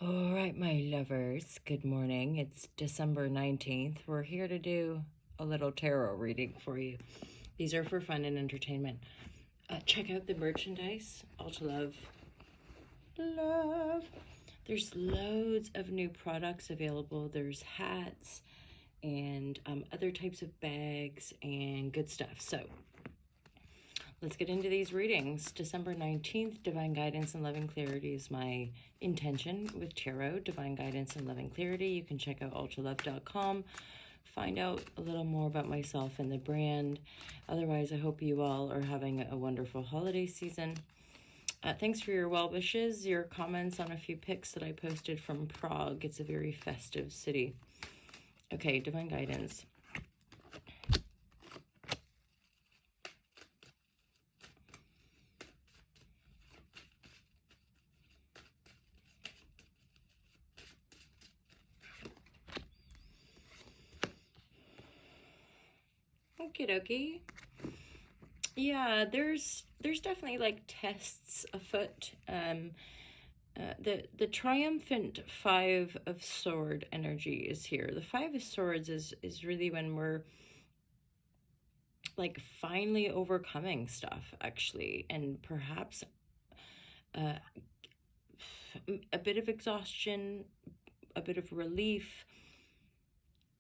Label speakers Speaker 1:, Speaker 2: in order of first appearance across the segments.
Speaker 1: All right, my lovers, good morning. It's December 19th. We're here to do a little tarot reading for you. These are for fun and entertainment. Check out the merchandise. All to love. There's loads of new products available. There's hats and other types of bags and good stuff. So let's get into these readings. December 19th, Divine Guidance and Loving Clarity is my intention with tarot. Divine Guidance and Loving Clarity. You can check out ultralove.com. Find out a little more about myself and the brand. Otherwise, I hope you all are having a wonderful holiday season. Thanks for your well wishes, your comments on a few pics that I posted from Prague. It's a very festive city. Okay, Divine Guidance. Okie dokie. Yeah, there's definitely like tests afoot. The triumphant Five of Sword energy is here. The Five of Swords is really when we're like finally overcoming stuff, actually, and perhaps a bit of exhaustion, a bit of relief,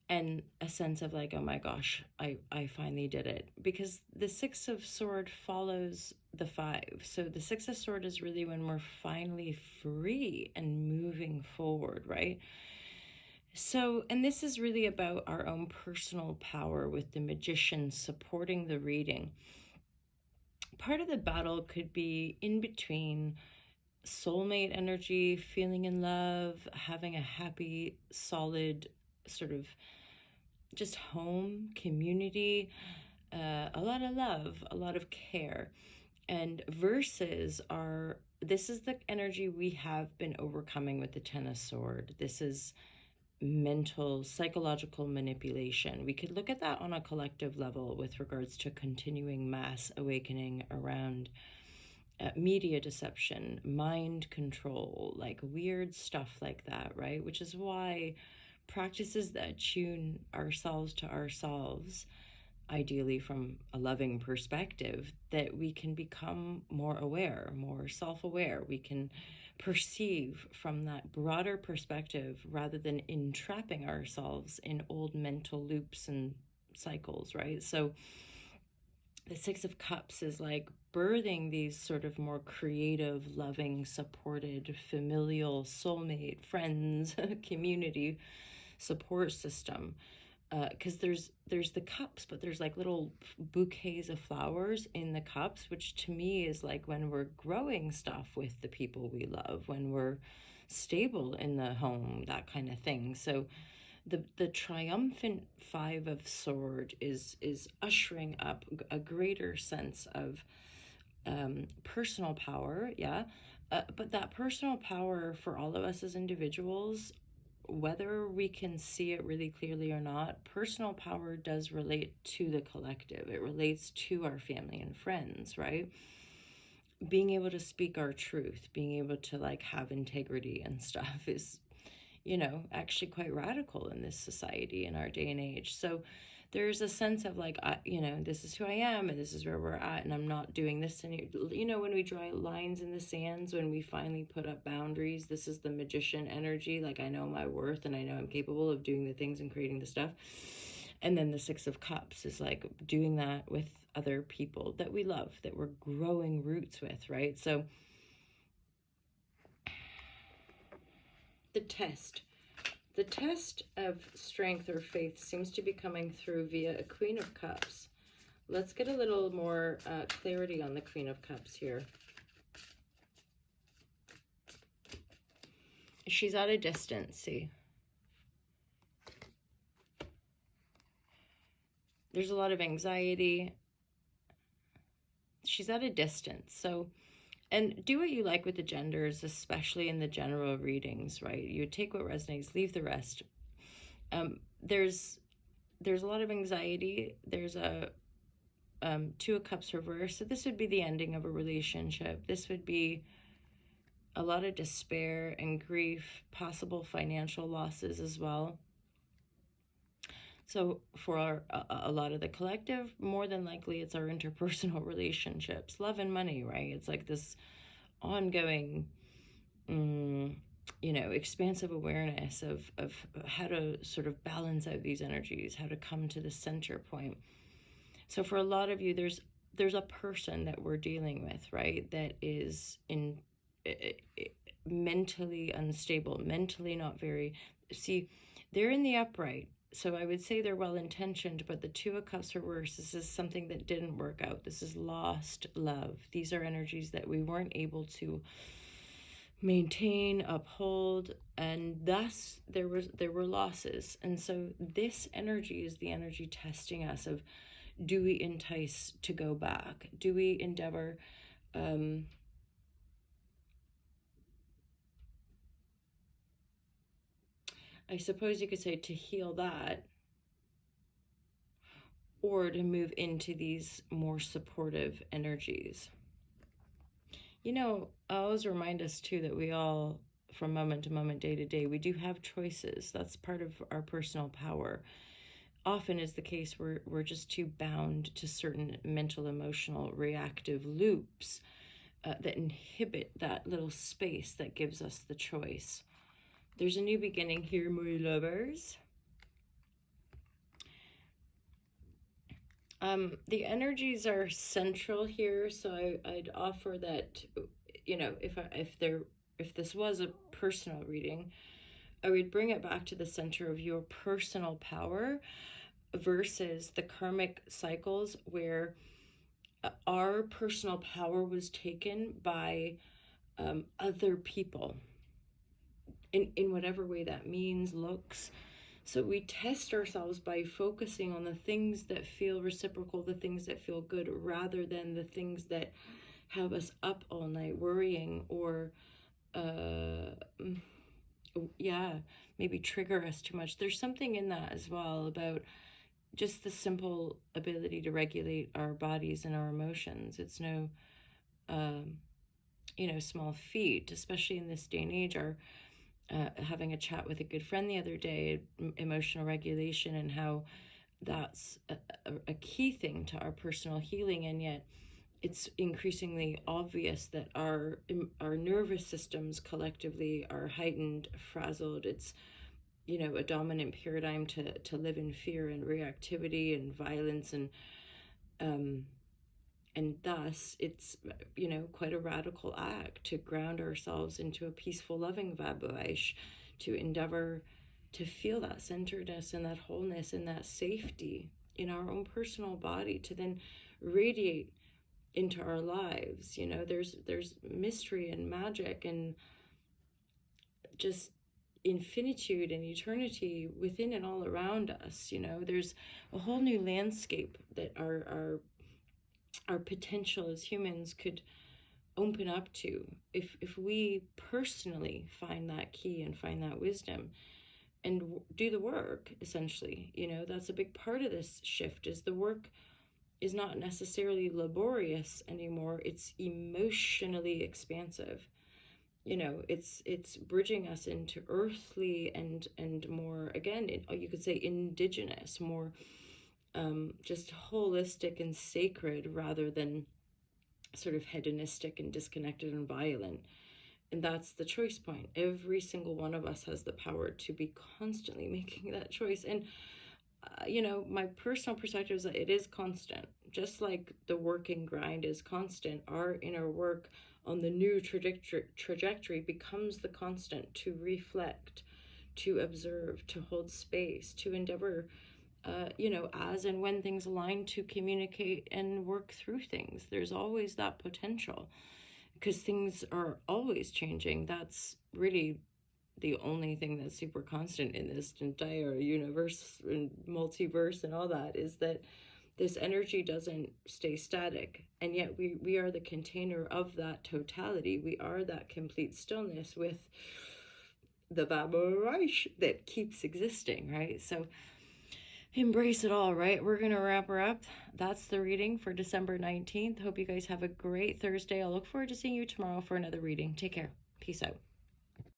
Speaker 1: and a sense of like, oh my gosh, I finally did it. Because the Six of Sword follows the Five. So the Six of Sword is really when we're finally free and moving forward, right? So, and this is really about our own personal power with the Magician supporting the reading. Part of the battle could be in between soulmate energy, feeling in love, having a happy, solid sort of just home, community, a lot of love, a lot of care. And verses are, this is the energy we have been overcoming with the Ten of Sword. This is mental, psychological manipulation. We could look at that on a collective level with regards to continuing mass awakening around media deception, mind control, like weird stuff like that, right? Which is why practices that tune ourselves to ourselves, ideally from a loving perspective, that we can become more aware, more self-aware. We can perceive from that broader perspective rather than entrapping ourselves in old mental loops and cycles, right? So the Six of Cups is like birthing these sort of more creative, loving, supported, familial, soulmate, friends, community support system. Because there's the cups, but there's like little bouquets of flowers in the cups, which to me is like when we're growing stuff with the people we love, when we're stable in the home, that kind of thing. So the triumphant Five of Sword is ushering up a greater sense of personal power, yeah. But that personal power for all of us as individuals, whether we can see it really clearly or not, personal power does relate to the collective. It relates to our family and friends, right? Being able to speak our truth, being able to like have integrity and stuff is, you know, actually quite radical in this society in our day and age. So there's a sense of like, you know, this is who I am and this is where we're at, and I'm not doing this. And, you know, when we draw lines in the sands, when we finally put up boundaries, this is the Magician energy. Like, I know my worth and I know I'm capable of doing the things and creating the stuff. And then the Six of Cups is like doing that with other people that we love, that we're growing roots with, right? So the test of strength or faith seems to be coming through via a Queen of Cups. Let's get a little more clarity on the Queen of Cups here. She's at a distance, see? There's a lot of anxiety. She's at a distance. So, and do what you like with the genders, especially in the general readings, right? You take what resonates, leave the rest. There's a lot of anxiety. There's a Two of Cups reversed. So this would be the ending of a relationship. This would be a lot of despair and grief, possible financial losses as well. So for a lot of the collective, more than likely it's our interpersonal relationships, love and money, right? It's like this ongoing, expansive awareness of how to sort of balance out these energies, how to come to the center point. So for a lot of you, there's a person that we're dealing with, right? That is mentally unstable, mentally not very, see, they're in the upright. So I would say they're well-intentioned, but the Two of Cups reversed, this is something that didn't work out. This is lost love. These are energies that we weren't able to maintain, uphold, and thus there were losses. And so this energy is the energy testing us of, do we entice to go back? Do we endeavor I suppose you could say to heal that, or to move into these more supportive energies? I always remind us too that we all, from moment to moment, day to day, we do have choices. That's part of our personal power. Often is the case we're just too bound to certain mental, emotional, reactive loops that inhibit that little space that gives us the choice. There's a new beginning here, my lovers. The energies are central here, so I'd offer that, if this was a personal reading, I would bring it back to the center of your personal power versus the karmic cycles where our personal power was taken by other people in whatever way that means, looks. So we test ourselves by focusing on the things that feel reciprocal, the things that feel good, rather than the things that have us up all night worrying, or maybe trigger us too much. There's something in that as well about just the simple ability to regulate our bodies and our emotions. It's no small feat, especially in this day and age. Having a chat with a good friend the other day, emotional regulation, and how that's a key thing to our personal healing. And yet it's increasingly obvious that our nervous systems collectively are heightened, frazzled. It's a dominant paradigm to live in fear and reactivity and violence, and thus it's quite a radical act to ground ourselves into a peaceful, loving vibration, to endeavor to feel that centeredness and that wholeness and that safety in our own personal body, to then radiate into our lives. There's mystery and magic and just infinitude and eternity within and all around us. There's a whole new landscape that our potential as humans could open up to if we personally find that key and find that wisdom and do the work. Essentially, that's a big part of this shift, is the work is not necessarily laborious anymore. It's emotionally expansive. It's bridging us into earthly and more, again, you could say indigenous, more just holistic and sacred, rather than sort of hedonistic and disconnected and violent. And that's the choice point. Every single one of us has the power to be constantly making that choice. And my personal perspective is that it is constant. Just like the working grind is constant, our inner work on the new trajectory becomes the constant, to reflect, to observe, to hold space, to endeavor as and when things align, to communicate and work through things. There's always that potential, because things are always changing. That's really the only thing that's super constant in this entire universe and multiverse and all that, is that this energy doesn't stay static. And yet we are the container of that totality. We are that complete stillness with the vibration that keeps existing, right? So embrace it all, right? We're going to wrap her up. That's the reading for December 19th. Hope you guys have a great Thursday. I'll look forward to seeing you tomorrow for another reading. Take care. Peace out.